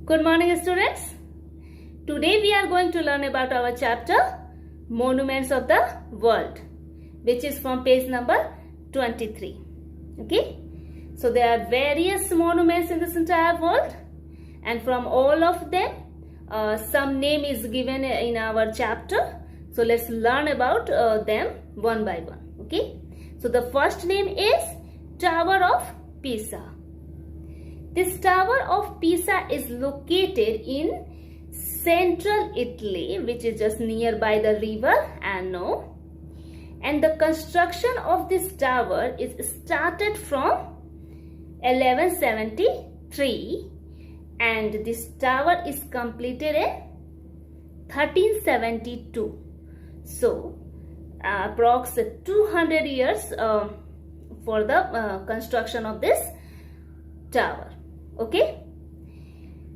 Good morning, students. Today we are going to learn about our chapter Monuments of the World, which is from page number 23. Okay, so there are various monuments in this entire world, and from all of them some name is given in our chapter. So let's learn about them one by one. Okay, so the first name is Tower of Pisa. This Tower of Pisa is located in central Italy, which is just nearby the river Arno. And the construction of this tower is started from 1173, and this tower is completed in 1372. So approx 200 years for the construction of this tower. Okay,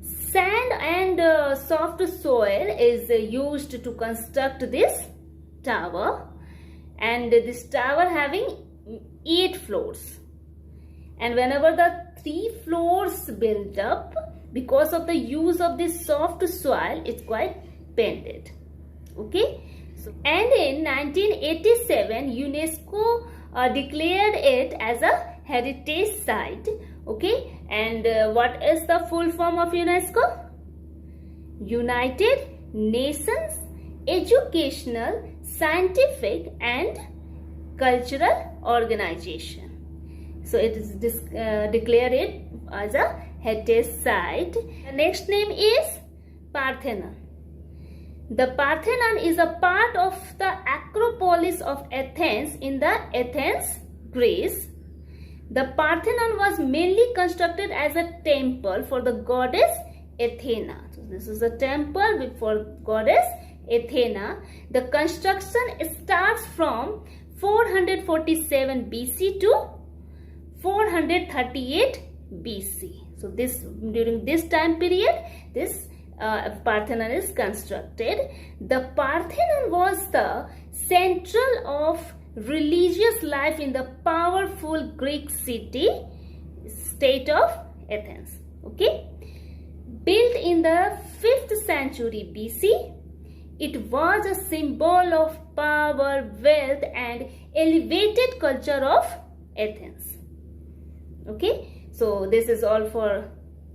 sand and soft soil is used to construct this tower, and this tower having 8 floors, and whenever the 3 floors built up, because of the use of this soft soil, it's quite bended. Okay, so, and in 1987 UNESCO declared it as a heritage site. Okay, and what is the full form of UNESCO? United Nations Educational, Scientific and Cultural Organization. So it is declared it as a heritage site. The next name is Parthenon. The Parthenon is a part of the Acropolis of Athens in the Athens, Greece. The Parthenon was mainly constructed as a temple for the goddess Athena. So this is a temple for goddess Athena. The construction starts from 447 BC to 438 BC. So during this time period, this Parthenon is constructed. The Parthenon was the central of religious life in the powerful Greek state of Athens. Okay, built in the 5th century BC, it was a symbol of power, wealth and elevated culture of Athens. Okay, so this is all for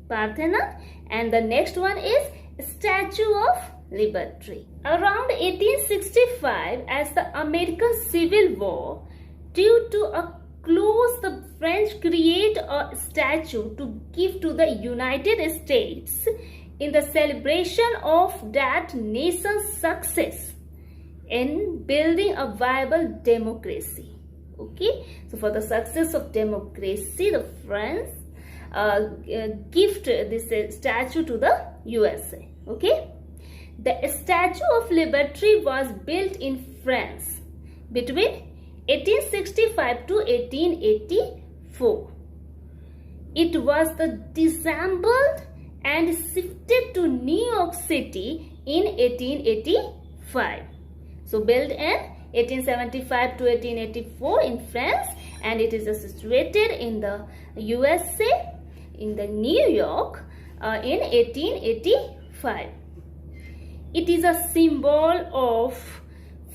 Parthenon, and the next one is Statue of Liberty. Around 1865, as the American Civil War, due to a close, the French create a statue to give to the United States in the celebration of that nation's success in building a viable democracy. Okay, so for the success of democracy, the French gift this statue to the USA. Okay, the Statue of Liberty was built in France between 1865 to 1884. It was disassembled and shifted to New York City in 1885. So built in 1875 to 1884 in France, and it is situated in the USA in the New York in 1885. It is a symbol of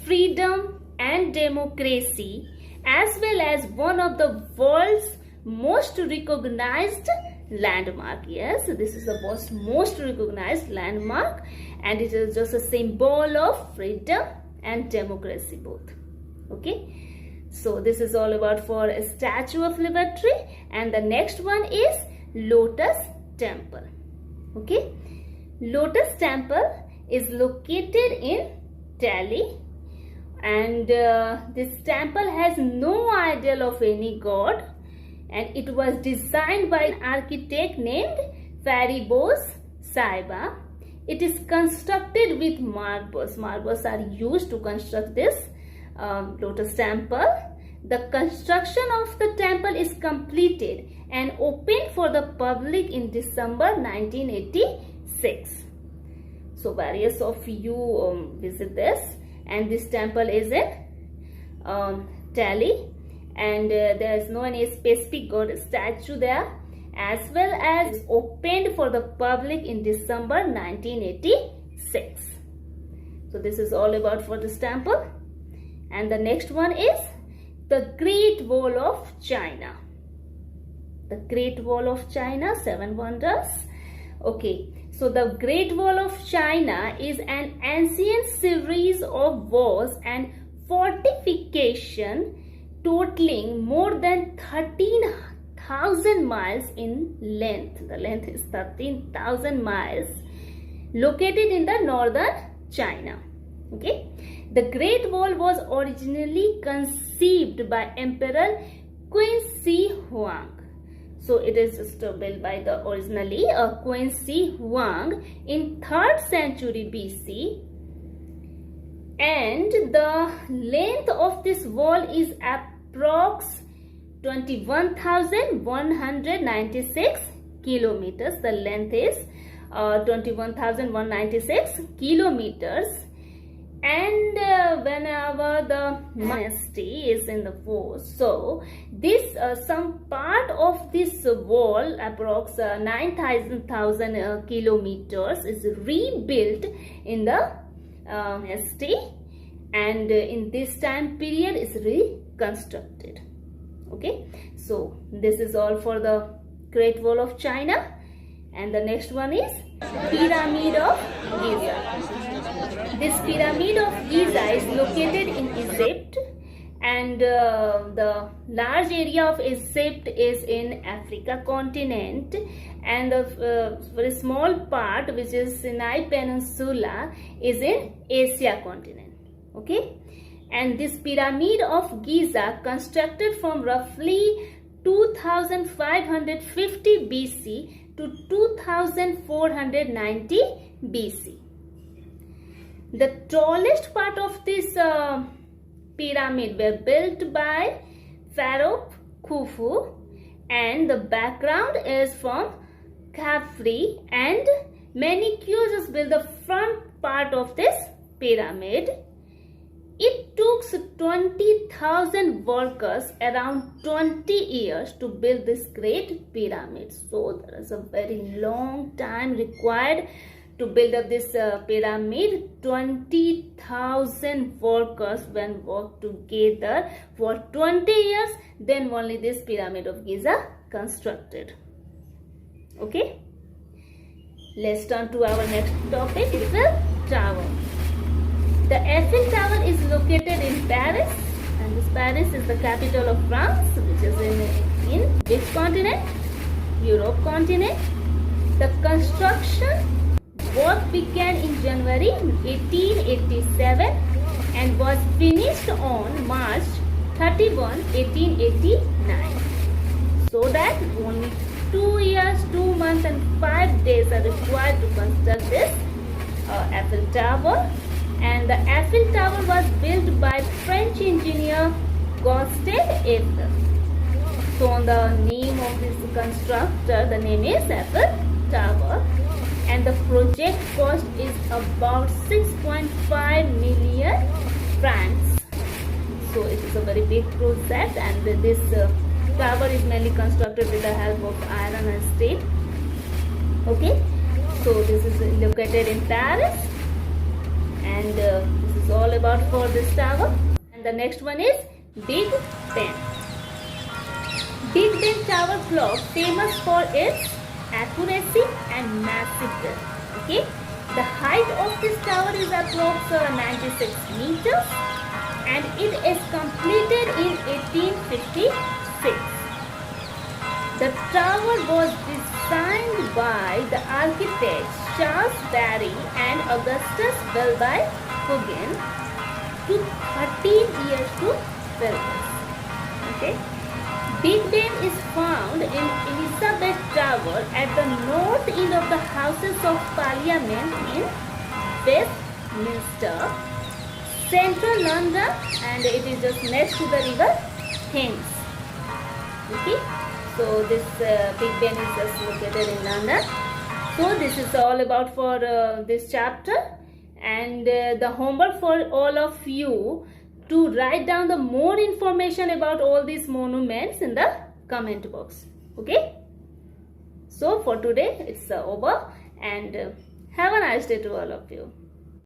freedom and democracy, as well as one of the world's most recognized landmark. Yes, this is the most recognized landmark, and it is just a symbol of freedom and democracy both. Okay, so this is all about for a Statue of Liberty, and the next one is Lotus Temple. Okay, Lotus Temple is located in Delhi, and this temple has no idol of any god, and it was designed by an architect named Fariborz Saiba. It is constructed with marbles. Marbles are used to construct this Lotus Temple. The construction of the temple is completed and opened for the public in December 1986. So various of you visit this, and this temple is in Delhi, and there is no any specific god statue there, as well as opened for the public in December 1986. So this is all about for this temple. And the next one is the Great Wall of China. The Great Wall of China, 7 wonders. Okay, so the Great Wall of China is an ancient series of walls and fortification totaling more than 13,000 miles in length. The length is 13,000 miles, located in the northern China. Okay, the Great Wall was originally conceived by Emperor Qin Shi Huang. So it is built by the originally Qin Shi Huang in 3rd century BC, and the length of this wall is approx 21,196 kilometers. The length is 21,196 kilometers. And whenever the dynasty is in the force, so this some part of this wall, approx 9,000 kilometers, is rebuilt in the dynasty, and in this time period is reconstructed. Okay, so this is all for the Great Wall of China. And the next one is Pyramid of Giza. This Pyramid of Giza is located in Egypt, and the large area of Egypt is in Africa continent, and the very small part, which is Sinai Peninsula, is in Asia continent. Okay, and this Pyramid of Giza, constructed from roughly 2550 BC to 2490 BC. The tallest part of this pyramid were built by Pharaoh Khufu, and the background is from Khafre, and many Khuzes built the front part of this pyramid. It took 20,000 workers around 20 years to build this great pyramid. So there is a very long time required to build up this pyramid. 20,000 workers when worked together for 20 years, then only this Pyramid of Giza constructed. Okay, let's turn to our next topic, Eiffel Tower. The Eiffel Tower is located in Paris, and this Paris is the capital of France, which is in which continent? Europe continent. The construction work began in January 1887 and was finished on March 31, 1889. So that only 2 years, 2 months and 5 days are required to construct this Eiffel Tower. And the Eiffel Tower was built by French engineer Gustave Eiffel. So on the name of this constructor, the name is Eiffel Tower, and the project cost is about 6.5 million francs. So it is a very big project, and this tower is mainly constructed with the help of iron and steel. Okay, so this is located in Paris, and this is all about for this tower. And the next one is Big Ben. Big Ben Tower clock, famous for its accuracy and massive. Okay, the height of this tower is approximately 96 meters, and it is completed in 1856. The tower was designed by the architects Charles Barry and Augustus Wilby Huggin. Took 13 years to build this. Okay. Big Ben is found in Elizabeth Tower at the north end of the Houses of Parliament in Westminster, central London, and it is just next to the river Thames. Okay. So this Big Ben is just located in London. So this is all about for this chapter, and the homework for all of you to write down the more information about all these monuments in the comment box. Okay. So for today it's over, and have a nice day to all of you.